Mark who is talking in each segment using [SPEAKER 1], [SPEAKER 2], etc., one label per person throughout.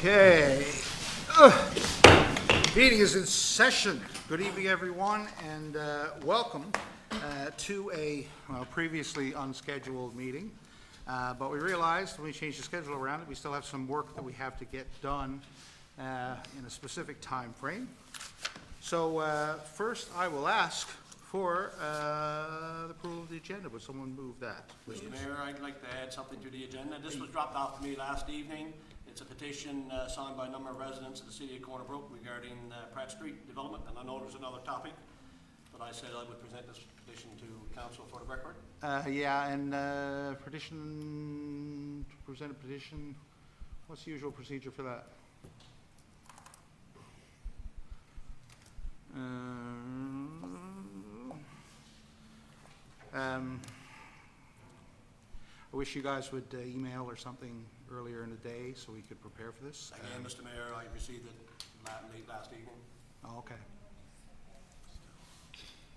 [SPEAKER 1] Okay. Meeting is in session. Good evening, everyone, and welcome to a previously unscheduled meeting. But we realized when we changed the schedule around that we still have some work that we have to get done in a specific time frame. So first, I will ask for the approval of the agenda. Would someone move that, please?
[SPEAKER 2] Mr. Mayor, I'd like to add something to the agenda. This was dropped off to me last evening. It's a petition signed by a number of residents of the city of Corner Brook regarding Pratt Street development, and I know there's another topic, but I said I would present this petition to council for the record.
[SPEAKER 1] Yeah, and petition, to present a petition, what's the usual procedure for that? I wish you guys would email or something earlier in the day so we could prepare for this.
[SPEAKER 2] Again, Mr. Mayor, I received it late last evening.
[SPEAKER 1] Oh, okay.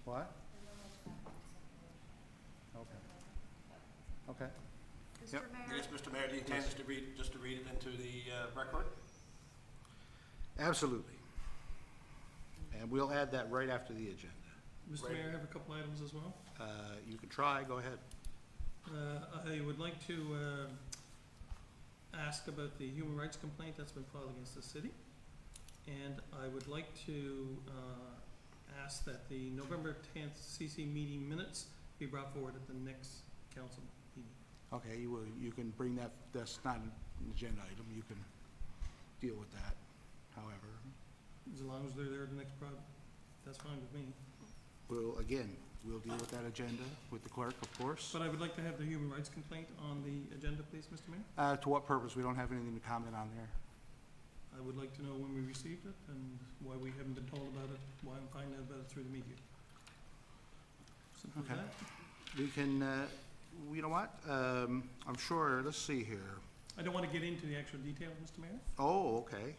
[SPEAKER 1] What? Okay. Okay. Yep.
[SPEAKER 3] Mr. Mayor,
[SPEAKER 2] Yes, Mr. Mayor, the intent is to read it into the record.
[SPEAKER 1] Absolutely. And we'll add that right after the agenda.
[SPEAKER 4] Mr.
[SPEAKER 2] Right.
[SPEAKER 4] Mayor, I have a couple items as well.
[SPEAKER 1] You can try, go ahead.
[SPEAKER 4] I would like to ask about the human rights complaint that's been filed against the city. And I would like to ask that the November 10th CC meeting minutes be brought forward at the next council meeting.
[SPEAKER 1] Okay, you can bring that, that's not an agenda item, you can deal with that, however.
[SPEAKER 4] As long as they're there at the next that's fine with me.
[SPEAKER 1] We'll deal with that agenda with the clerk, of course.
[SPEAKER 4] But I would like to have the human rights complaint on the agenda, please, Mr. Mayor.
[SPEAKER 1] To what purpose? We don't have anything to comment on there.
[SPEAKER 4] I would like to know when we received it and why we haven't been told about it, why I'm finding out about it through the media. Simple as
[SPEAKER 1] Okay.
[SPEAKER 4] that.
[SPEAKER 1] We can, you know what? I'm sure, let's see here.
[SPEAKER 4] I don't want to get into the actual detail, Mr. Mayor.
[SPEAKER 1] Oh, okay.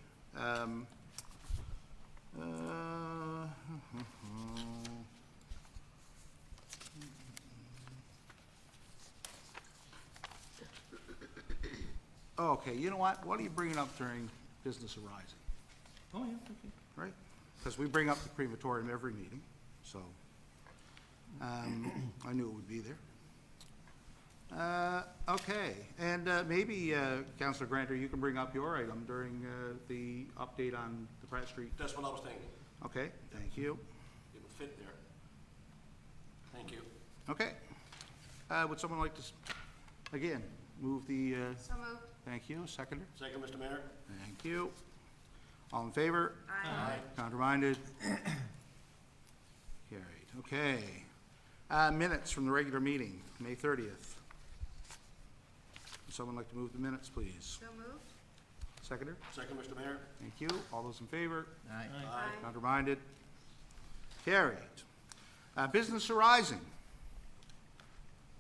[SPEAKER 1] Okay, you know what? What are you bringing up during business arising,
[SPEAKER 4] Oh, yeah, okay.
[SPEAKER 1] right? Because we bring up the crematorium every meeting, so I knew it would be there. Okay, and maybe, Councillor Granter, you can bring up your item during the update on the Pratt Street.
[SPEAKER 2] That's what I was thinking.
[SPEAKER 1] Okay, thank you.
[SPEAKER 2] It would fit there. Thank you.
[SPEAKER 1] Okay. Would someone like to, again, move the,
[SPEAKER 3] so moved.
[SPEAKER 1] thank you, seconder?
[SPEAKER 2] Second, Mr. Mayor?
[SPEAKER 1] Thank you. All in favor?
[SPEAKER 3] Aye.
[SPEAKER 1] Counterminded? Carried. Okay. Minutes from the regular meeting, May 30th. Would someone like to move the minutes, please?
[SPEAKER 3] So moved.
[SPEAKER 1] Seconder?
[SPEAKER 2] Second, Mr. Mayor?
[SPEAKER 1] Thank you. All those in favor?
[SPEAKER 4] Aye.
[SPEAKER 1] Counterminded? Carried. Business arising.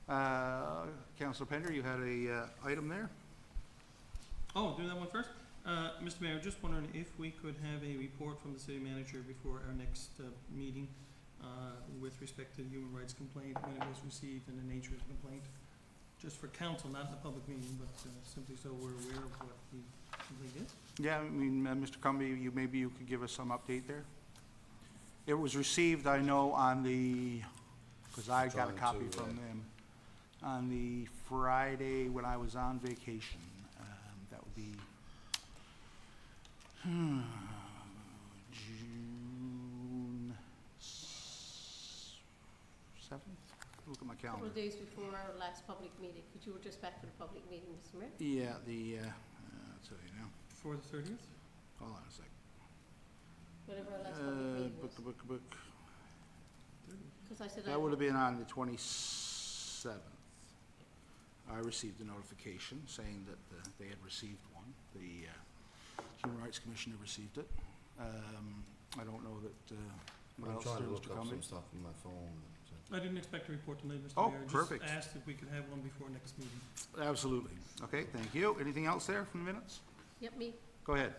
[SPEAKER 1] Councilor Pender, you had a item there?
[SPEAKER 4] Oh, do that one first? Mr. Mayor, just wondering if we could have a report from the city manager before our next meeting with respect to the human rights complaint, when it was received and the nature of the complaint. Just for council, not in the public meeting, but simply so we're aware of what the complaint is.
[SPEAKER 1] Yeah, I mean, Mr. Cumby, maybe you could give us some update there? It was received, I know, on the, because I got a copy from them, on the Friday when I was on vacation. That would be June 7th? Look at my
[SPEAKER 5] Couple
[SPEAKER 1] calendar.
[SPEAKER 5] of days before our last public meeting, because you were just back for the public meeting, Mr. Mayor.
[SPEAKER 1] Yeah, I'll tell you now.
[SPEAKER 4] For the 30th?
[SPEAKER 1] Hold on a sec.
[SPEAKER 5] Whatever our last public meeting was.
[SPEAKER 1] Book.
[SPEAKER 5] Because I said
[SPEAKER 1] That would have been on the 27th. I received a notification saying that they had received one. The Human Rights Commissioner received it. I don't know that, what
[SPEAKER 6] I'm
[SPEAKER 1] else
[SPEAKER 6] trying
[SPEAKER 1] there,
[SPEAKER 6] to
[SPEAKER 1] Mr.
[SPEAKER 6] look up
[SPEAKER 1] Cumby?
[SPEAKER 6] some stuff on my phone.
[SPEAKER 4] I didn't expect a report tonight, Mr.
[SPEAKER 1] Oh,
[SPEAKER 4] Mayor.
[SPEAKER 1] perfect.
[SPEAKER 4] Just asked if we could have one before next meeting.
[SPEAKER 1] Absolutely. Okay, thank you. Anything else there from the minutes?
[SPEAKER 5] Yep, me,
[SPEAKER 1] Go ahead.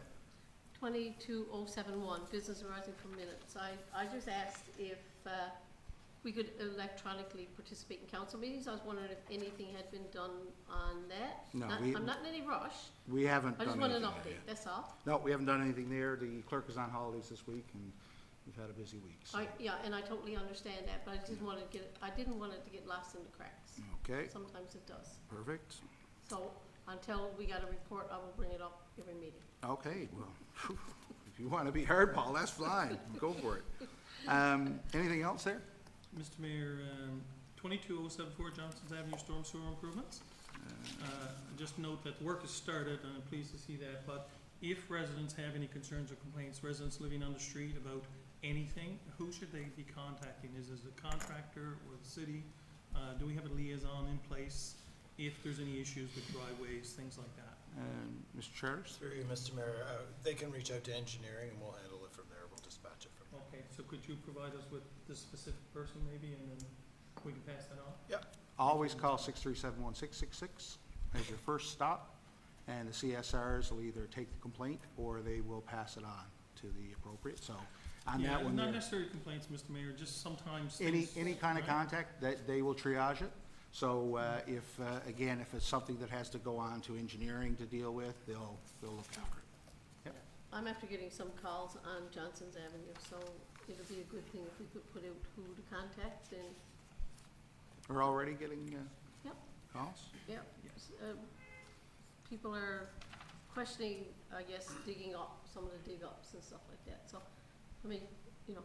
[SPEAKER 5] 22071, business arising from minutes. I just asked if we could electronically participate in council meetings. I was wondering if anything had been done on that.
[SPEAKER 1] No,
[SPEAKER 5] I'm not in any rush.
[SPEAKER 1] We haven't
[SPEAKER 5] I
[SPEAKER 1] done
[SPEAKER 5] just want an
[SPEAKER 1] anything there
[SPEAKER 5] update,
[SPEAKER 1] yet.
[SPEAKER 5] that's all.
[SPEAKER 1] No, we haven't done anything there. The clerk is on holidays this week, and we've had a busy week, so.
[SPEAKER 5] Yeah, and I totally understand that, but I just wanted to I didn't want it to get lost in the cracks.
[SPEAKER 1] Okay,
[SPEAKER 5] Sometimes it does.
[SPEAKER 1] perfect.
[SPEAKER 5] So until we got a report, I will bring it up every meeting.
[SPEAKER 1] Okay, well, if you want to be heard, Paul, that's fine. Go for it. Anything else there?
[SPEAKER 4] Mr. Mayor, 22074 Johnson's Avenue Storm Sewer Improvements. Just note that work has started, and I'm pleased to see that, but if residents have any concerns or complaints, residents living on the street about anything, who should they be contacting? Is it the contractor or the city? Do we have a liaison in place if there's any issues with driveways, things like that?
[SPEAKER 1] Mr. Charters?
[SPEAKER 3] Through you, Mr. Mayor, they can reach out to engineering and we'll handle it from there. We'll dispatch it from there.
[SPEAKER 4] Okay, so could you provide us with the specific person maybe, and then we can pass that on?
[SPEAKER 1] Always call 637-1666 as your first stop, and the CSRs will either take the complaint or they will pass it on to the appropriate, so on
[SPEAKER 4] Yeah,
[SPEAKER 1] that one
[SPEAKER 4] not
[SPEAKER 1] there.
[SPEAKER 4] necessarily complaints, Mr. Mayor, just sometimes
[SPEAKER 1] Any
[SPEAKER 4] things-
[SPEAKER 1] kind of
[SPEAKER 4] right?
[SPEAKER 1] contact, that they will triage it. So if, again, if it's something that has to go on to engineering to deal with, they'll look after it.
[SPEAKER 5] I'm after getting some calls on Johnson's Avenue, so it'll be a good thing if we could put out who to contact and,
[SPEAKER 1] We're already getting
[SPEAKER 5] Yep.
[SPEAKER 1] calls?
[SPEAKER 5] yeah. People are questioning, I guess, digging up, some of the dig ups and stuff like that, so, I mean, you know,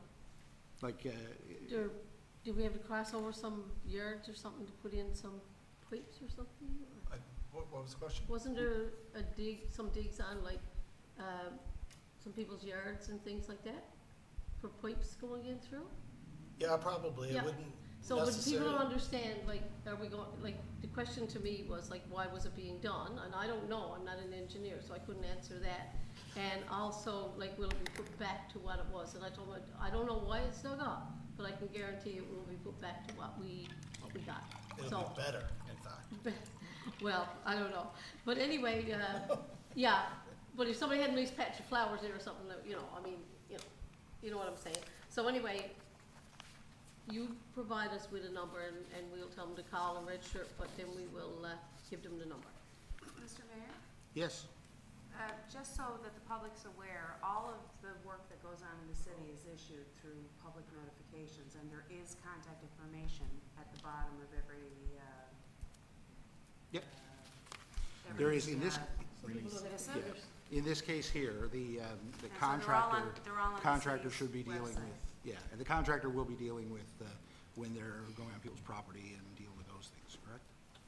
[SPEAKER 1] Like,
[SPEAKER 5] do we have to cross over some yards or something to put in some pipes or something? Or
[SPEAKER 3] What was the question?
[SPEAKER 5] wasn't there some digs on like, some people's yards and things like that? For pipes going in through?
[SPEAKER 3] Yeah, probably. It
[SPEAKER 5] Yeah.
[SPEAKER 3] wouldn't
[SPEAKER 5] So when people
[SPEAKER 3] necessarily.
[SPEAKER 5] don't understand, like, are we going, like, the question to me was like, why was it being done? And I don't know, I'm not an engineer, so I couldn't answer that. And also, like, will it be put back to what it was? And I told him, I don't know why it's dug up, but I can guarantee it will be put back to what we got.
[SPEAKER 3] It'll
[SPEAKER 5] So,
[SPEAKER 3] be better, in fact.
[SPEAKER 5] well, I don't know. But anyway, yeah, but if somebody had a nice patch of flowers there or something, that, you know, I mean, you know what I'm saying. So anyway, you provide us with a number and we'll tell them to call and register, but then we will, give them the number.
[SPEAKER 6] Mr. Mayor,
[SPEAKER 1] yes,
[SPEAKER 6] just so that the public's aware, all of the work that goes on in the city is issued through public notifications, and there is contact information at the bottom of every,
[SPEAKER 1] Yep.
[SPEAKER 6] every,
[SPEAKER 1] there is in this,
[SPEAKER 5] So people don't have
[SPEAKER 6] Yes,
[SPEAKER 5] to
[SPEAKER 6] sir.
[SPEAKER 5] figure-
[SPEAKER 1] in this case here, the
[SPEAKER 6] and so
[SPEAKER 1] contractor.
[SPEAKER 6] they're all on the
[SPEAKER 1] Contractor
[SPEAKER 6] city's
[SPEAKER 1] should be dealing
[SPEAKER 6] website.
[SPEAKER 1] with, yeah, and the contractor will be dealing with when they're going on people's property and dealing with those things, correct?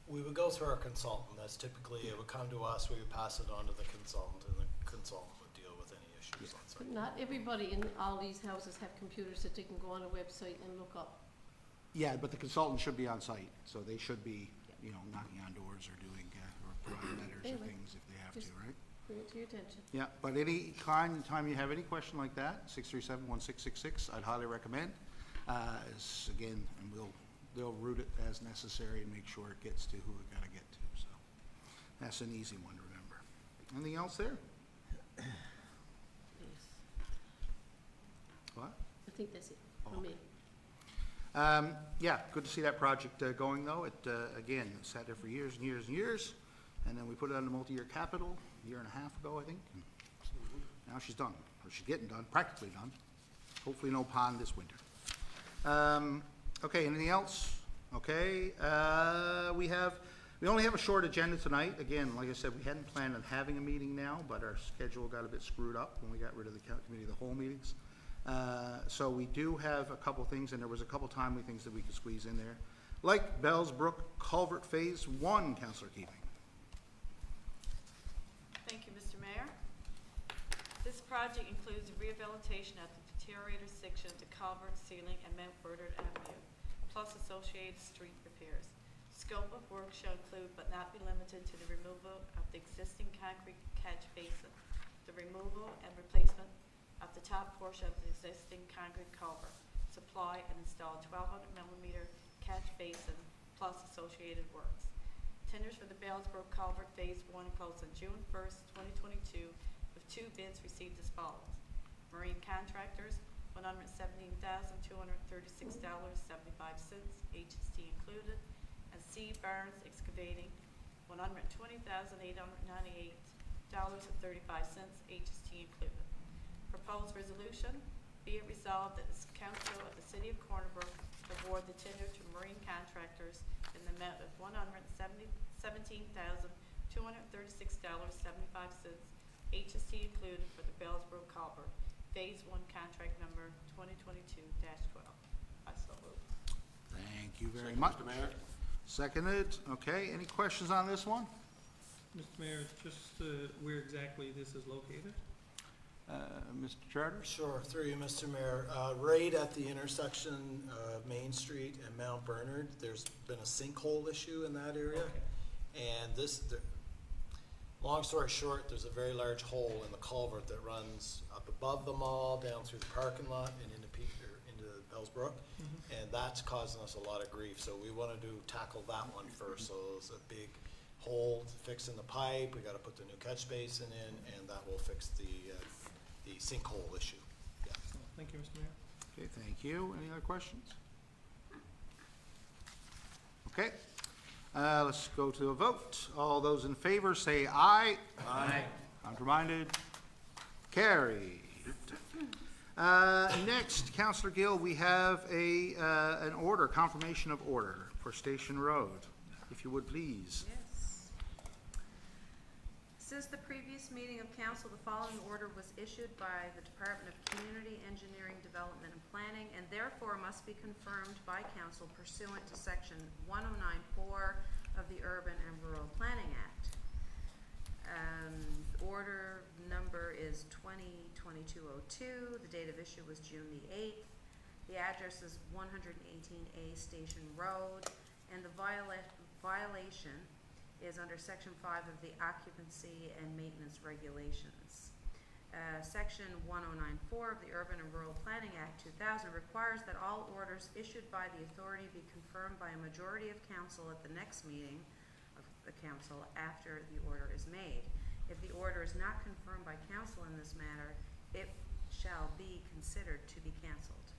[SPEAKER 3] We would go through our consultant. That's typically, it would come to us, we would pass it on to the consultant, and the consultant would deal with any issues on
[SPEAKER 5] But
[SPEAKER 3] site.
[SPEAKER 5] not everybody in all these houses have computers that they can go on a website and look up.
[SPEAKER 1] Yeah, but the consultant should be on site, so they should be, knocking on doors or doing, or providing letters or
[SPEAKER 5] Anyway,
[SPEAKER 1] things if they have
[SPEAKER 5] just-
[SPEAKER 1] to, right?
[SPEAKER 5] Bring it to your attention.
[SPEAKER 1] Yeah, but any time you have any question like that, 637-1666, I'd highly recommend. Again, and they'll route it as necessary and make sure it gets to who it gotta get to, so. That's an easy one to remember. Anything else there?
[SPEAKER 5] Yes.
[SPEAKER 1] What?
[SPEAKER 5] I think that's it for
[SPEAKER 1] Okay.
[SPEAKER 5] me.
[SPEAKER 1] Yeah, good to see that project going, though. It, again, sat there for years and years and years, and then we put it on the multi-year capital a year and a half ago, I think. And now she's done, or she's getting done, practically done. Hopefully no pond this winter. Okay, anything else? Okay, we only have a short agenda tonight. Again, like I said, we hadn't planned on having a meeting now, but our schedule got a bit screwed up when we got rid of the committee of the whole meetings. So we do have a couple things, and there was a couple timely things that we could squeeze in there. Like Bells Brook Culvert Phase 1, Councillor Keating.
[SPEAKER 7] Thank you, Mr. Mayor. This project includes rehabilitation of the deteriorated section of the culvert ceiling and Mount Bernard Avenue, plus associated street repairs. Scope of work shall include but not be limited to the removal of the existing concrete catch basin, the removal and replacement of the top portion of the existing concrete culvert, supply and install 1,200 millimeter catch basin, plus associated works. Tenders for the Bellsbrook Culvert Phase 1 closed on June 1st, 2022, with 2 bids received as follows. Marine Contractors, $117,236.75, HST included. And C. Barnes Excavating, $120,898.35, HST included. Proposed resolution, be it resolved that the council of the city of Corner Brook award the tender to marine contractors in the amount of $117,236.75, HST included, for the Bellsboro Culvert, Phase 1, contract number 2022-12. I so move.
[SPEAKER 1] Thank you very
[SPEAKER 2] Second,
[SPEAKER 1] much.
[SPEAKER 2] Mr. Mayor.
[SPEAKER 1] Seconded. Okay, any questions on this one?
[SPEAKER 4] Mr. Mayor, just where exactly this is located?
[SPEAKER 1] Mr. Charters?
[SPEAKER 3] Sure, through you, Mr. Mayor. Right at the intersection of Main Street and Mount Bernard, there's been a sinkhole issue in that area. And long story short, there's a very large hole in the culvert that runs up above the mall, down through the parking lot, and into Bellsbrook. And that's causing us a lot of grief, so we wanted to tackle that one first. So it's a big hole fixing the pipe, we gotta put the new catch basin in, and that will fix the sinkhole issue. Yeah.
[SPEAKER 4] Thank you, Mr. Mayor.
[SPEAKER 1] Okay, thank you. Any other questions? Okay, let's go to a vote. All those in favor say aye.
[SPEAKER 2] Aye.
[SPEAKER 1] Counterminded? Carried. Next, Councillor Gill, we have an order, confirmation of order for Station Road. If you would, please.
[SPEAKER 6] Yes. Since the previous meeting of council, the following order was issued by the Department of Community Engineering, Development and Planning, and therefore must be confirmed by council pursuant to section 109(4) of the Urban and Rural Planning Act. Order number is 2022-02. The date of issue was June the 8th. The address is 118A Station Road, and the violation is under section 5 of the Occupancy and Maintenance Regulations. Section 109(4) of the Urban and Rural Planning Act 2000 requires that all orders issued by the authority be confirmed by a majority of council at the next meeting of the council after the order is made. If the order is not confirmed by council in this matter, it shall be considered to be canceled.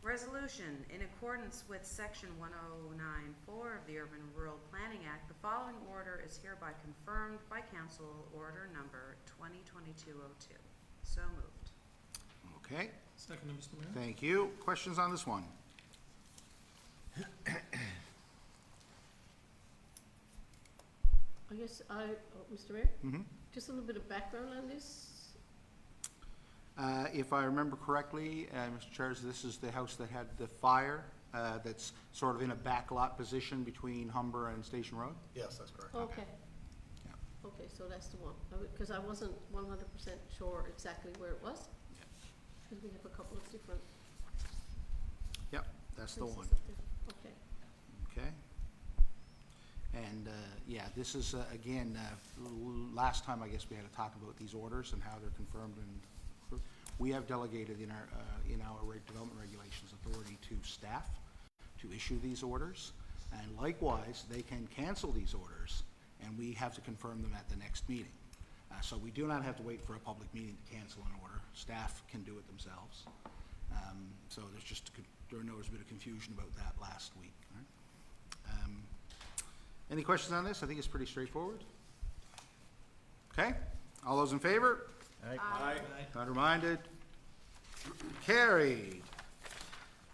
[SPEAKER 6] Resolution, in accordance with section 109(4) of the Urban and Rural Planning Act, the following order is hereby confirmed by council, order number 2022-02. So moved.
[SPEAKER 1] Okay,
[SPEAKER 4] Second, Mr. Mayor.
[SPEAKER 1] thank you. Questions on this one?
[SPEAKER 5] I guess Mr. Mayor,
[SPEAKER 1] Mhm.
[SPEAKER 5] just a little bit of background on this.
[SPEAKER 1] If I remember correctly, Mr. Charles, this is the house that had the fire, that's sort of in a backlot position between Humber and Station Road?
[SPEAKER 3] Yes, that's correct.
[SPEAKER 5] Okay.
[SPEAKER 1] Yeah.
[SPEAKER 5] Okay, so that's the one, because I wasn't 100% sure exactly where it was. Because we have a couple of different
[SPEAKER 1] Yep, that's the
[SPEAKER 5] places
[SPEAKER 1] one.
[SPEAKER 5] up there. Okay.
[SPEAKER 1] Okay. And, yeah, this is, again, last time, I guess, we had to talk about these orders and how they're confirmed, and we have delegated in our development regulations authority to staff to issue these orders, and likewise, they can cancel these orders, and we have to confirm them at the next meeting. So we do not have to wait for a public meeting to cancel an order. Staff can do it themselves. So there was a bit of confusion about that last week. All right? Any questions on this? I think it's pretty straightforward. Okay, all those in favor?
[SPEAKER 2] Aye.
[SPEAKER 1] Counterminded? Carried.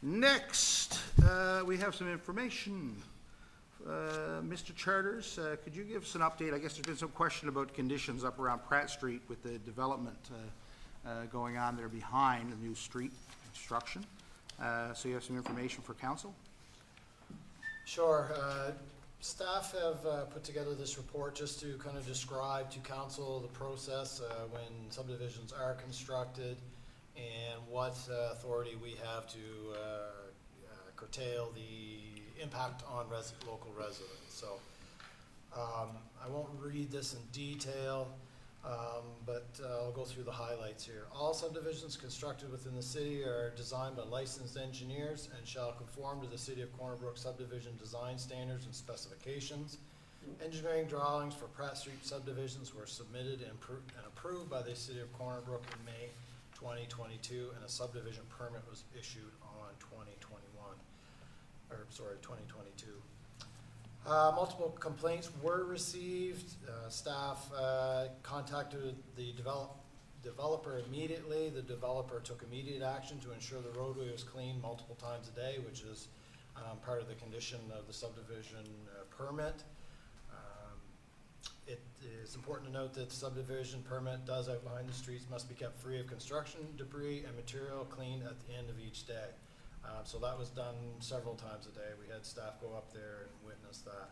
[SPEAKER 1] Next, we have some information. Mr. Charters, could you give us an update? I guess there's been some question about conditions up around Pratt Street with the development going on there behind the new street construction. So you have some information for council?
[SPEAKER 3] Sure. Staff have put together this report just to kind of describe to council the process when subdivisions are constructed and what authority we have to curtail the impact on local residents. So I won't read this in detail, but I'll go through the highlights here. All subdivisions constructed within the city are designed by licensed engineers and shall conform to the City of Corner Brook subdivision design standards and specifications. Engineering drawings for Pratt Street subdivisions were submitted and approved by the City of Corner Brook in May 2022, and a subdivision permit was issued on 2022. Multiple complaints were received. Staff contacted the developer immediately. The developer took immediate action to ensure the roadway was cleaned multiple times a day, which is part of the condition of the subdivision permit. It is important to note that the subdivision permit does outline the streets must be kept free of construction debris and material, cleaned at the end of each day. So that was done several times a day. We had staff go up there and witness that.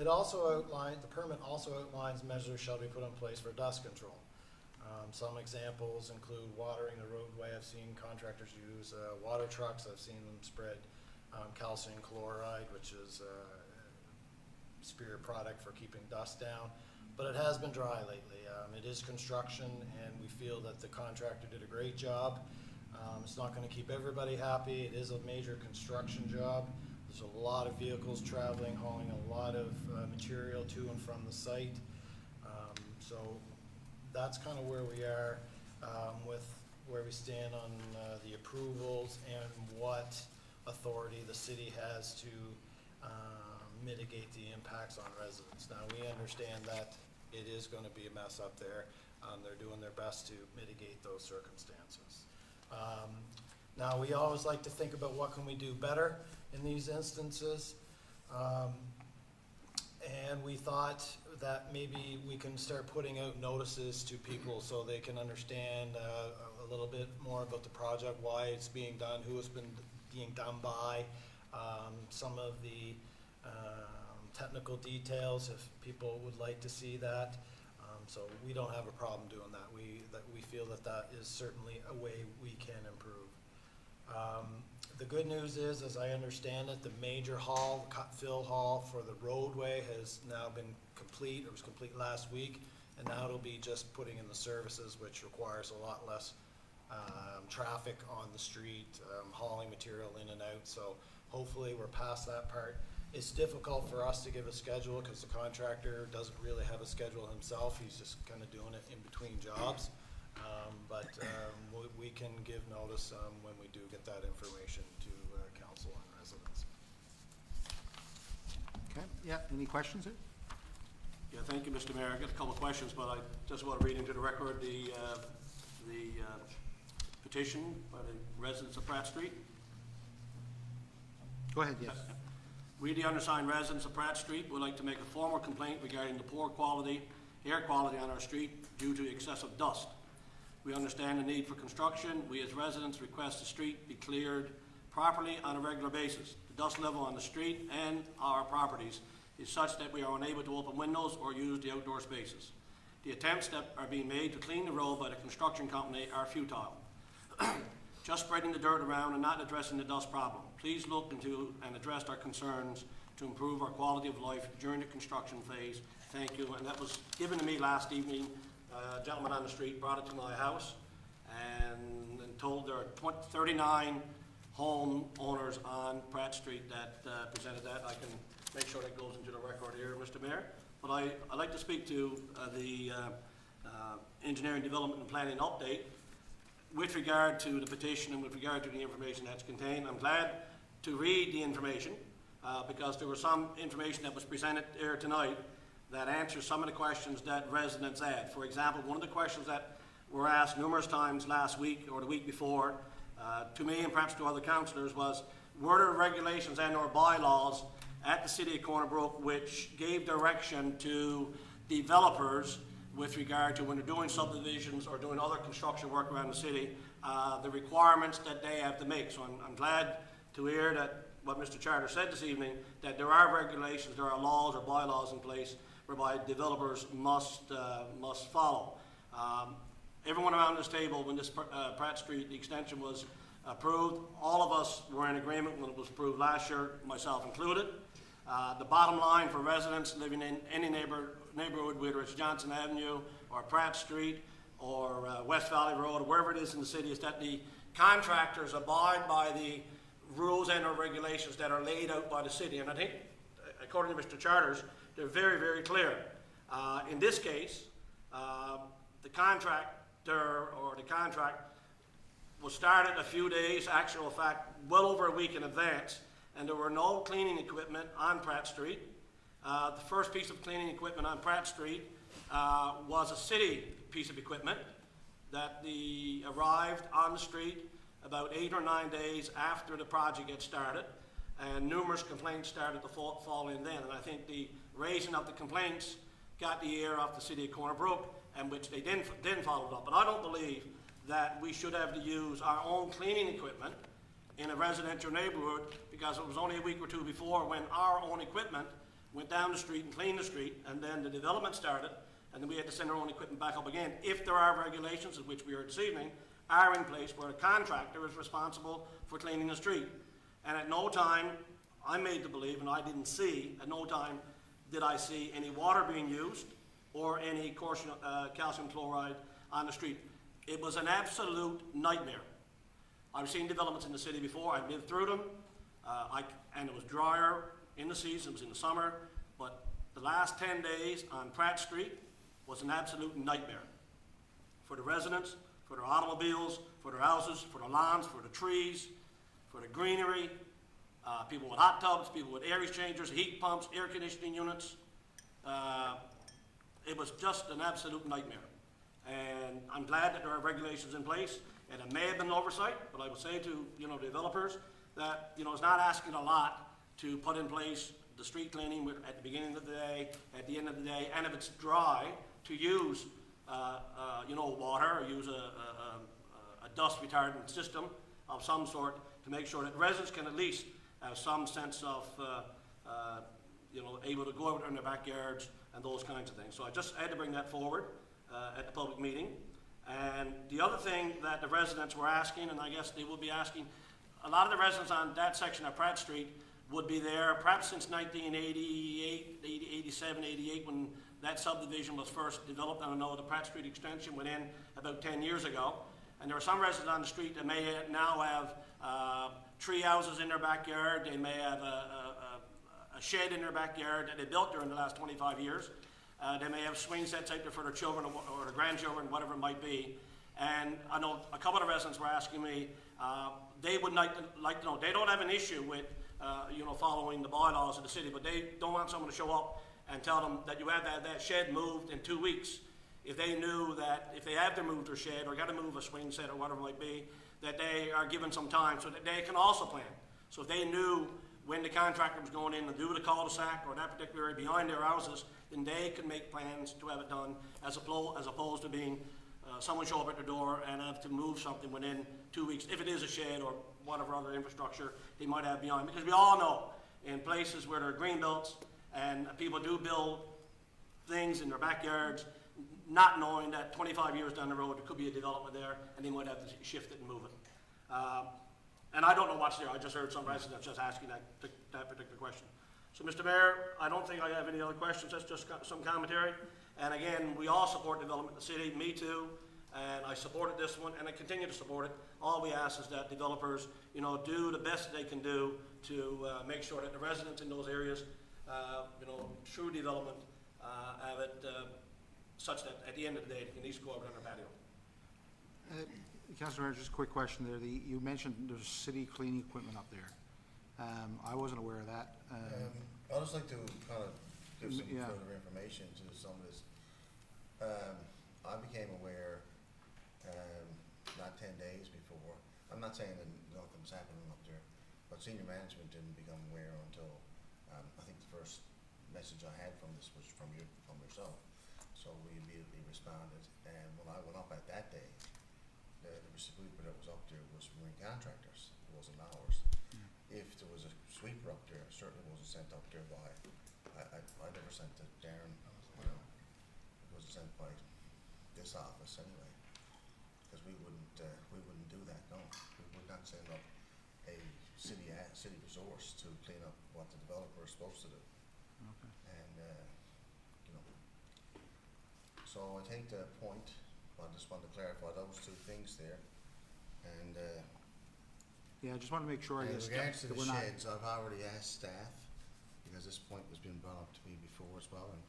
[SPEAKER 3] It also outlined, the permit also outlines measures shall be put in place for dust control. Some examples include watering the roadway. I've seen contractors use water trucks. I've seen them spread calcium chloride, which is a superior product for keeping dust down. But it has been dry lately. It is construction, and we feel that the contractor did a great job. It's not going to keep everybody happy. It is a major construction job. There's a lot of vehicles traveling, hauling a lot of material to and from the site. So that's kind of where we are with where we stand on the approvals and what authority the city has to mitigate the impacts on residents. Now, we understand that it is going to be a mess up there. They're doing their best to mitigate those circumstances. Now, we always like to think about what can we do better in these instances. And we thought that maybe we can start putting out notices to people so they can understand a little bit more about the project, why it's being done, who it's been being done by, some of the technical details if people would like to see that. So we don't have a problem doing that. We feel that that is certainly a way we can improve. The good news is, as I understand it, the major haul, cut-fill haul for the roadway has now been complete. It was complete last week, and now it'll be just putting in the services, which requires a lot less traffic on the street, hauling material in and out. So hopefully we're past that part. It's difficult for us to give a schedule because the contractor doesn't really have a schedule himself. He's just kind of doing it in between jobs. But we can give notice when we do get that information to council and residents.
[SPEAKER 1] Okay, yeah, any questions here?
[SPEAKER 2] Yeah, thank you, Mr. Mayor. I got a couple of questions, but I just want to read into the record the petition by the residents of Pratt Street.
[SPEAKER 1] Go ahead, yes.
[SPEAKER 2] We, the undersigned residents of Pratt Street, would like to make a formal complaint regarding the poor air quality on our street due to excessive dust. We understand the need for construction. We as residents request the street be cleared properly on a regular basis. The dust level on the street and our properties is such that we are unable to open windows or use the outdoor spaces. The attempts that are being made to clean the road by the construction company are futile. Just spreading the dirt around and not addressing the dust problem. Please look into and address our concerns to improve our quality of life during the construction phase. Thank you. And that was given to me last evening. A gentleman on the street brought it to my house and told there are 39 home owners on Pratt Street that presented that. I can make sure that goes into the record here, Mr. Mayor. But I'd like to speak to the engineering, development, and planning update with regard to the petition and with regard to the information that's contained. I'm glad to read the information because there was some information that was presented here tonight that answers some of the questions that residents had. For example, one of the questions that were asked numerous times last week or the week before to me and perhaps to other councillors was, were there regulations and or bylaws at the City of Corner Brook which gave direction to developers with regard to when they're doing subdivisions or doing other construction work around the city, the requirements that they have to make. So I'm glad to hear that what Mr. Charter said this evening, that there are regulations, there are laws or bylaws in place whereby developers must follow. Everyone around this table, when this Pratt Street extension was approved, all of us were in agreement when it was approved last year, myself included. The bottom line for residents living in any neighborhood, whether it's Johnson Avenue or Pratt Street or West Valley Road or wherever it is in the city, is that the contractors abide by the rules and or regulations that are laid out by the city. And I think, according to Mr. Charters, they're very, very clear. In this case, the contractor or the contract was started a few days, actual fact, well over a week in advance, and there were no cleaning equipment on Pratt Street. The first piece of cleaning equipment on Pratt Street was a city piece of equipment that arrived on the street about 8 or 9 days after the project had started, and numerous complaints started to fall in then. And I think the raising of the complaints got the ear of the city of Corner Brook, and which they didn't follow it up. But I don't believe that we should have to use our own cleaning equipment in a residential neighborhood, because it was only a week or two before when our own equipment went down the street and cleaned the street, and then the development started, and then we had to send our own equipment back up again. If there are regulations, of which we are this evening, are in place where a contractor is responsible for cleaning the street. And at no time, I'm made to believe, and I didn't see, at no time did I see any water being used or any calcium chloride on the street. It was an absolute nightmare. I've seen developments in the city before, I've lived through them, and it was drier in the season, it was in the summer, but the last 10 days on Pratt Street was an absolute nightmare for the residents, for their automobiles, for their houses, for the lawns, for the trees, for the greenery, people with hot tubs, people with air exchangers, heat pumps, air conditioning units. It was just an absolute nightmare. And I'm glad that there are regulations in place, and it may have been oversight, but I would say to, developers that, it's not asking a lot to put in place the street cleaning at the beginning of the day, at the end of the day, and if it's dry, to use, water, or use a dust retardant system of some sort to make sure that residents can at least have some sense of, able to go out in their backyards and those kinds of things. So I had to bring that forward at the public meeting. And the other thing that the residents were asking, and I guess they will be asking, a lot of the residents on that section of Pratt Street would be there perhaps since 1988, 87, 88, when that subdivision was first developed. And I know the Pratt Street extension went in about 10 years ago. And there are some residents on the street that may now have tree houses in their backyard. They may have a shed in their backyard that they built during the last 25 years. They may have swing sets out there for their children or their grandchildren, whatever it might be. And I know a couple of the residents were asking me, they would like to know, they don't have an issue with, following the bylaws of the city, but they don't want someone to show up and tell them that you have to have that shed moved in 2 weeks. If they knew that if they have to move their shed or got to move a swing set or whatever it might be, that they are given some time so that they can also plan. So if they knew when the contractor was going in to do the cul-de-sac or that particular area behind their houses, then they could make plans to have it done as opposed to being someone show up at their door and have to move something within 2 weeks, if it is a shed or whatever other infrastructure they might have beyond. Because we all know in places where there are green belts and people do build things in their backyards, not knowing that 25 years down the road there could be a development there and they might have to shift it and move it. And I don't know what's there. I just heard some residents just asking that particular question. So, Mr. Mayor, I don't think I have any other questions. That's just some commentary. And again, we all support development in the city, me too, and I supported this one, and I continue to support it. All we ask is that developers, do the best they can do to make sure that the residents in those areas, through development, have it such that at the end of the day, they can at least go out on their patio.
[SPEAKER 1] Councilor Mayor, just a quick question there. You mentioned there's city cleaning equipment up there. I wasn't aware of that.
[SPEAKER 8] I'd just like to kind of give some
[SPEAKER 1] Yeah.
[SPEAKER 8] further information to some of this. I became aware not 10 days before. I'm not saying that nothing's happening up there, but senior management didn't become aware until I think the first message I had from this was from yourself. So we immediately responded, and when I went up at that day, the sweeper that was up there was marine contractors. It wasn't ours. If there was a sweeper up there, it certainly wasn't sent up there by, I never sent it Darren, it was sent by this office anyway, because we wouldn't do that, no. We would not send up a city resource to clean up what the developer is supposed to do.
[SPEAKER 1] Okay.
[SPEAKER 8] And, so I take the point, I just wanted to clarify those two things there, and,
[SPEAKER 1] Yeah, I just want to make sure, I
[SPEAKER 8] in
[SPEAKER 1] guess,
[SPEAKER 8] regards to
[SPEAKER 1] that
[SPEAKER 8] the
[SPEAKER 1] we're not.
[SPEAKER 8] sheds, I've already asked staff, because this point was being brought up to me before as well, and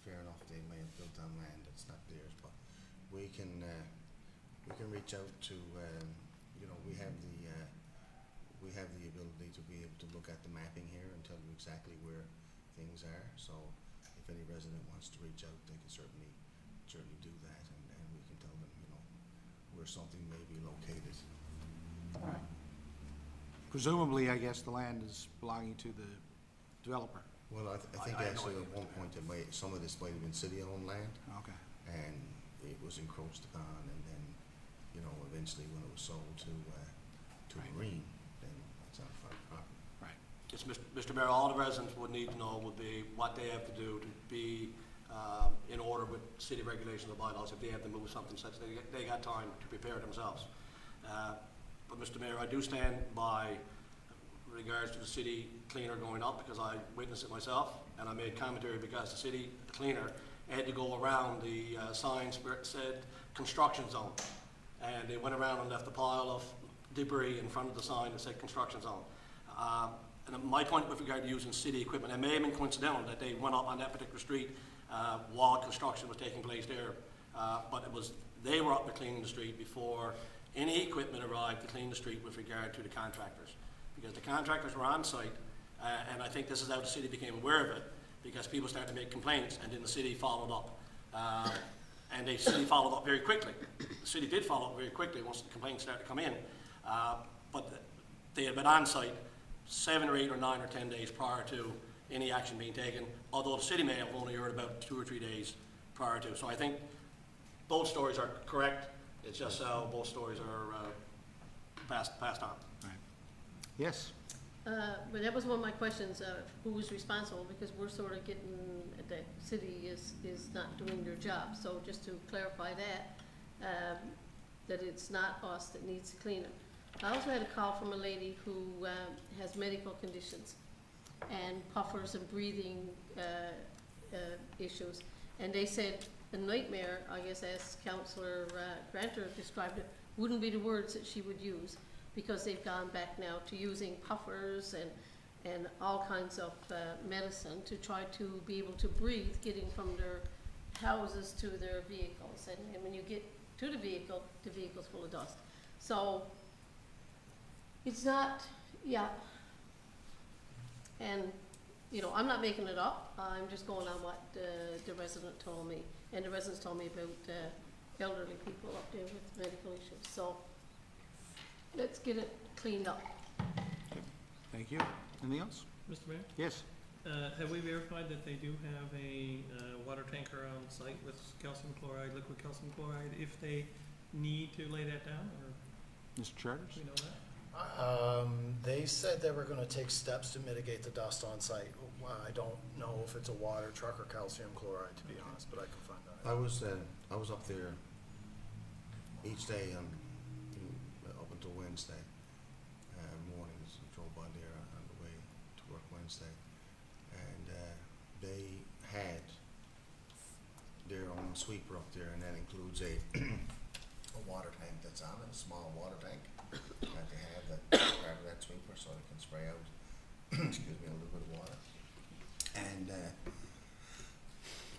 [SPEAKER 8] fair enough, they may have built on land that's not theirs, but we can reach out to, you know, we have the ability to be able to look at the mapping here and tell you exactly where things are. So if any resident wants to reach out, they can certainly do that, and we can tell them, you know, where something may be located.
[SPEAKER 1] Presumably, I guess the land is belonging to the developer.
[SPEAKER 8] Well, I think
[SPEAKER 2] I have no
[SPEAKER 8] actually
[SPEAKER 2] idea.
[SPEAKER 8] at one point some of this might have been city-owned land,
[SPEAKER 1] Okay.
[SPEAKER 8] and it was encroached upon, and then, you know, eventually when it was sold to
[SPEAKER 1] Right.
[SPEAKER 8] Marine, then it's on private property.
[SPEAKER 1] Right.
[SPEAKER 2] Yes, Mr. Mayor, all the residents would need to know would be what they have to do to be in order with city regulations or bylaws, if they have to move something such, they got time to prepare themselves. But Mr. Mayor, I do stand by regards to the city cleaner going up, because I witnessed it myself, and I made commentary because the city cleaner had to go around the signs where it said construction zone. And they went around and left a pile of debris in front of the sign that said construction zone. And my point with regard to using city equipment, it may have been coincidental that they went up on that particular street while construction was taking place there, but they were up there cleaning the street before any equipment arrived to clean the street with regard to the contractors. Because the contractors were on site, and I think this is how the city became aware of it, because people started to make complaints, and then the city followed up. And the city followed up very quickly. The city did follow up very quickly once the complaints started to come in. But they had been on site 7 or 8 or 9 or 10 days prior to any action being taken, although the city may have only heard about 2 or 3 days prior to. So I think both stories are correct. It's just how both stories are passed on.
[SPEAKER 1] Right. Yes.
[SPEAKER 5] But that was one of my questions, who was responsible, because we're sort of getting, the city is not doing their job. So just to clarify that, that it's not us that needs to clean it. I also had a call from a lady who has medical conditions and puffers and breathing issues. And they said a nightmare, I guess as Councillor Granter described it, wouldn't be the words that she would use, because they've gone back now to using puffers and all kinds of medicine to try to be able to breathe, getting from their houses to their vehicles. And when you get to the vehicle's full of dust. So it's not, yeah. And, you know, I'm not making it up. I'm just going on what the resident told me. And the residents told me about elderly people up there with medical issues. So let's get it cleaned up.
[SPEAKER 1] Thank you. Anything else?
[SPEAKER 4] Mr. Mayor?
[SPEAKER 1] Yes.
[SPEAKER 4] Have we verified that they do have a water tanker on site with calcium chloride, liquid calcium chloride, if they need to lay that down, or
[SPEAKER 1] Mr. Charters?
[SPEAKER 4] do we know that?
[SPEAKER 3] They said they were gonna take steps to mitigate the dust on site. I don't know if it's a water truck or calcium chloride, to be honest, but I can find out.
[SPEAKER 8] I was up there each day up until Wednesday mornings. Drove by there on the way to work Wednesday, and they had their own sweeper up there, and that includes a water tank that's on it, a small water tank that they have that part of that sweeper, so they can spray out excuse me, a little bit of water. And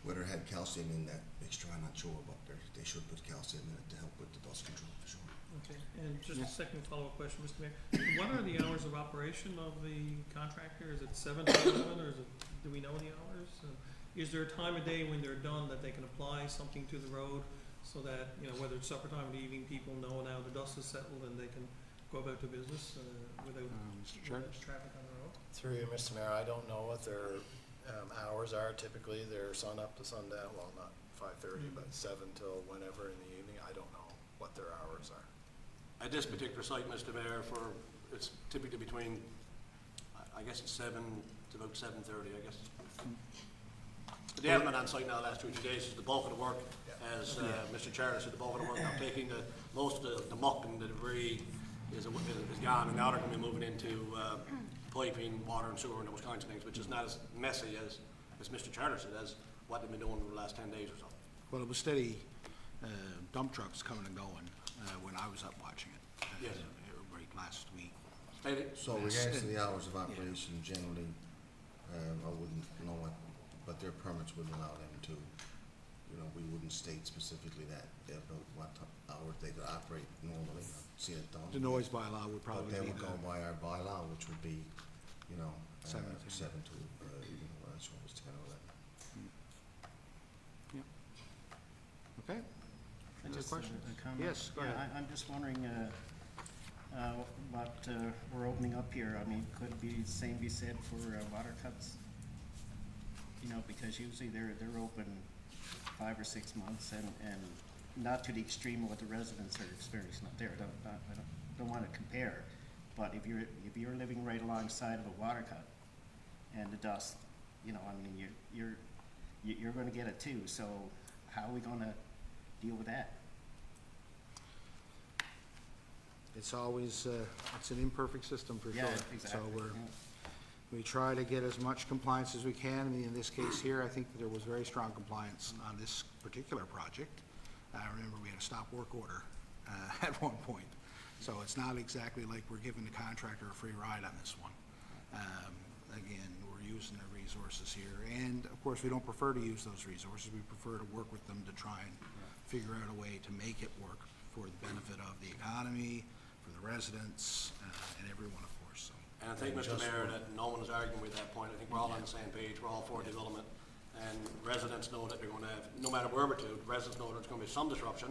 [SPEAKER 8] whether it had calcium in that mixture, I'm not sure, but they should put calcium in it to help with the dust control for sure.
[SPEAKER 4] Okay, and just a
[SPEAKER 1] Yes.
[SPEAKER 4] second follow-up question, Mr. Mayor. What are the hours of operation of the contractor? Is it 7 to 11, or do we know the hours? Is there a time of day when they're done that they can apply something to the road so that, you know, whether it's supper time or evening, people know now the dust is settled and they can go about their business without
[SPEAKER 1] Mr. Charters?
[SPEAKER 4] traffic on the road?
[SPEAKER 3] Through you, Mr. Mayor, I don't know what their hours are. Typically, they're sun up to sundown, well, not 5:30, but 7 till whenever in the evening. I don't know what their hours are.
[SPEAKER 2] At this particular site, Mr. Mayor, it's typically between, I guess it's 7 to about 7:30, I guess. But they haven't been on site now the last 2 or 3 days. It's the bulk of the work, as Mr. Charter said, the bulk of the work now taking most of the muck and the debris is gone, and now they're going to be moving into piping, water and sewer and those kinds of things, which is not as messy as Mr. Charter said, as what they've been doing over the last 10 days or so.
[SPEAKER 1] Well, it was steady dump trucks coming and going when I was up watching it.
[SPEAKER 2] Yes.
[SPEAKER 1] Right last week.
[SPEAKER 2] Maybe.
[SPEAKER 8] So regards to the hours of operation, generally, I wouldn't know what, but their permits would allow them to, you know, we wouldn't state specifically that, about what hours they could operate normally, I've seen it done.
[SPEAKER 1] The noise bylaw would
[SPEAKER 8] But
[SPEAKER 1] probably
[SPEAKER 8] they
[SPEAKER 1] be
[SPEAKER 8] would go
[SPEAKER 1] the,
[SPEAKER 8] by our bylaw, which would be, you know,
[SPEAKER 1] 7 to 10.
[SPEAKER 8] 7 to, even, well, I'm sure it was 10 or 11.
[SPEAKER 1] okay?
[SPEAKER 9] I
[SPEAKER 1] Any
[SPEAKER 9] just,
[SPEAKER 1] questions?
[SPEAKER 9] a comment?
[SPEAKER 1] Yes, go
[SPEAKER 9] Yeah,
[SPEAKER 1] ahead.
[SPEAKER 9] I'm just wondering, what, we're opening up here, I mean, could be, same be said for, water cuts? You know, because usually they're open 5 or 6 months and not to the extreme of what the residents are experiencing up there. I don't wanna compare, but if you're living right alongside of a water cut and the dust, you know, I mean, you're gonna get it too, so how are we gonna deal with that?
[SPEAKER 1] It's always, it's an imperfect system for sure.
[SPEAKER 9] Yeah, exactly.
[SPEAKER 1] So
[SPEAKER 9] yeah.
[SPEAKER 1] we try to get as much compliance as we can. I mean, in this case here, I think that there was very strong compliance on this particular project. I remember we had a stop work order at one point. So it's not exactly like we're giving the contractor a free ride on this one. Again, we're using their resources here. And of course, we don't prefer to use those resources. We prefer to work with them to try and figure out a way to make it work for the benefit of the economy, for the residents, and everyone, of course, so.
[SPEAKER 2] And I think, Mr. Mayor, that no one is arguing with that point. I think we're all on the same page. We're all for development. And residents know that they're gonna have, no matter where we're to, residents know there's gonna be some disruption.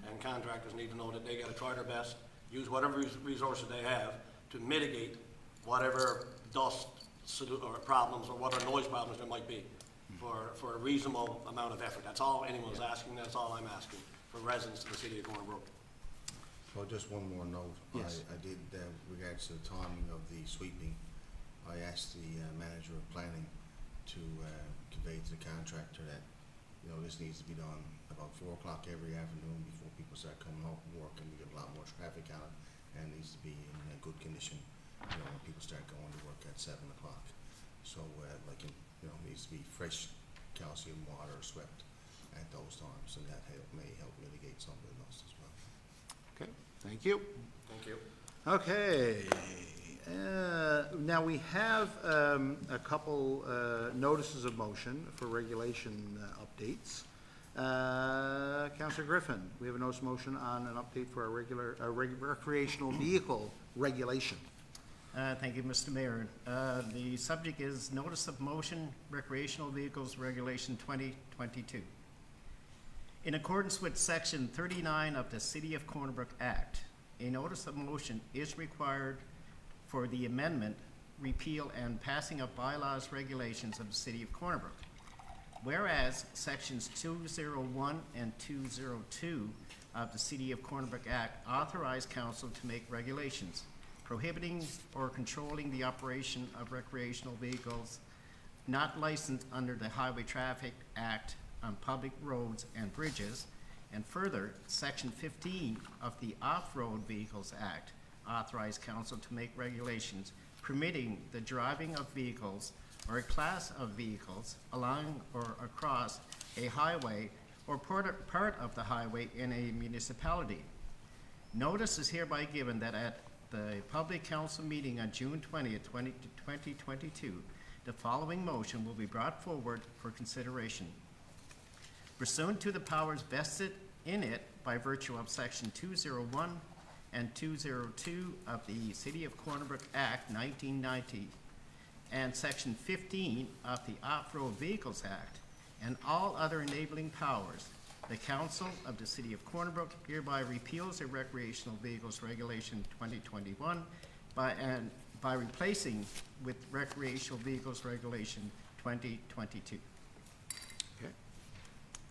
[SPEAKER 2] And contractors need to know that they gotta try their best, use whatever resources they have to mitigate whatever dust or problems or whatever noise problems there might be for a reasonable amount of effort. That's all anyone's asking. That's all I'm asking for residents of the city of Corner Brook.
[SPEAKER 8] Well, just one more note.
[SPEAKER 1] Yes.
[SPEAKER 8] I did, regards to the timing of the sweeping, I asked the manager of planning to convey to the contractor that, you know, this needs to be done about 4 o'clock every afternoon before people start coming home from work, and we get a lot more traffic on it, and it needs to be in a good condition, you know, when people start going to work at 7 o'clock. So, like, you know, it needs to be fresh calcium water swept at those times, and that may help mitigate some of the dust as well.
[SPEAKER 1] Okay, thank you.
[SPEAKER 2] Thank you.
[SPEAKER 1] Okay, now we have a couple notices of motion for regulation updates. Councillor Griffin, we have a notice of motion on an update for our recreational vehicle regulation.
[SPEAKER 9] Thank you, Mr. Mayor. The subject is Notice of Motion, Recreational Vehicles Regulation 2022. In accordance with Section 39 of the City of Corner Brook Act, a notice of motion is required for the amendment, repeal, and passing of bylaws regulations of the City of Corner Brook. Whereas Sections 201 and 202 of the City of Corner Brook Act authorize council to make regulations prohibiting or controlling the operation of recreational vehicles not licensed under the Highway Traffic Act on public roads and bridges. And further, Section 15 of the Off-Road Vehicles Act authorize council to make regulations permitting the driving of vehicles or a class of vehicles along or across a highway or part of the highway in a municipality. Notice is hereby given that at the public council meeting on June 20th, 2022, the following motion will be brought forward for consideration. Pursuant to the powers vested in it by virtue of Section 201 and 202 of the City of Corner Brook Act 1990 and Section 15 of the Off-Road Vehicles Act and all other enabling powers, the Council of the City of Corner Brook hereby repeals the Recreational Vehicles Regulation 2021 by replacing with Recreational Vehicles Regulation 2022.
[SPEAKER 1] Okay,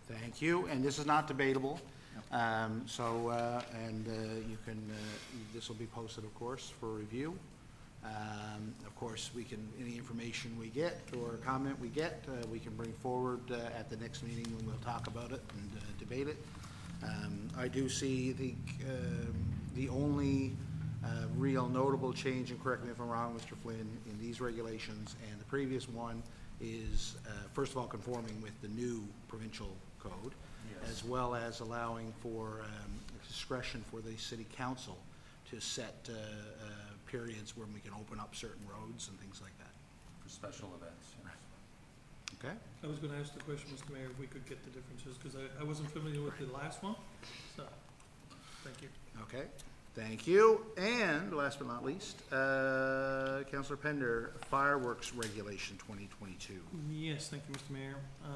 [SPEAKER 1] thank you, and this is not debatable. You can, this will be posted, of course, for review. Of course, any information we get or comment we get, we can bring forward at the next meeting when we'll talk about it and debate it. I do see the only real notable change, and correct me if I'm wrong, Mr. Flynn, in these regulations and the previous one is, first of all, conforming with the new provincial code, as well as allowing for discretion for the city council to set periods when we can open up certain roads and things like that.
[SPEAKER 10] For special events. Yes.
[SPEAKER 1] Okay?
[SPEAKER 4] I was gonna ask the question, Mr. Mayor, if we could get the differences, because I wasn't familiar with the last one, so, thank you.
[SPEAKER 1] Okay, thank you. And last but not least, Councillor Pender, fireworks regulation 2022.
[SPEAKER 4] Yes, thank you, Mr. Mayor.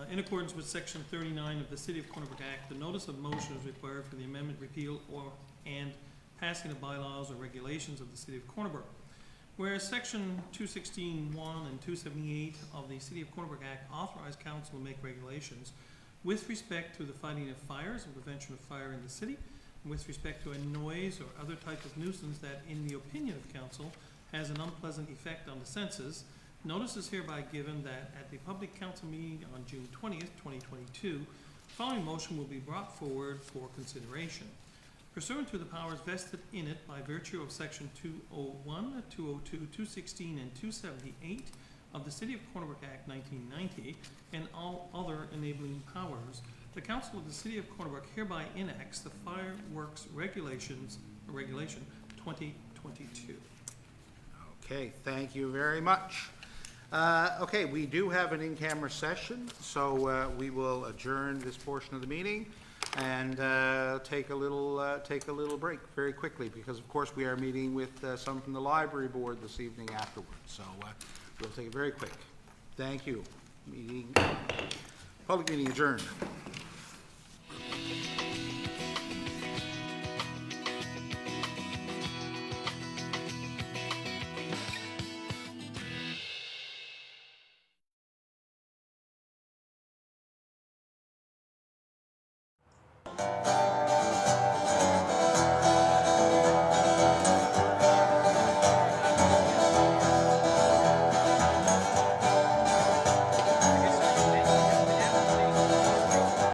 [SPEAKER 4] In accordance with Section 39 of the City of Corner Brook Act, the notice of motion is required for the amendment, repeal, and passing of bylaws or regulations of the City of Corner Brook. Whereas Section 216(1) and 278 of the City of Corner Brook Act authorize council to make regulations with respect to the fighting of fires and prevention of fire in the city, and with respect to a noise or other type of nuisance that, in the opinion of council, has an unpleasant effect on the senses, notice is hereby given that at the public council meeting on June 20th, 2022, the following motion will be brought forward for consideration. Pursuant to the powers vested in it by virtue of Section 201, 202, 216, and 278 of the City of Corner Brook Act 1990, and all other enabling powers, the Council of the City of Corner Brook hereby enacts the Fireworks Regulation 2022.
[SPEAKER 1] Okay, thank you very much. Okay, we do have an in-camera session, so we will adjourn this portion of the meeting and take a little break very quickly, because of course we are meeting with some from the library board this evening afterwards. So we'll take it very quick. Thank you. Public meeting adjourned.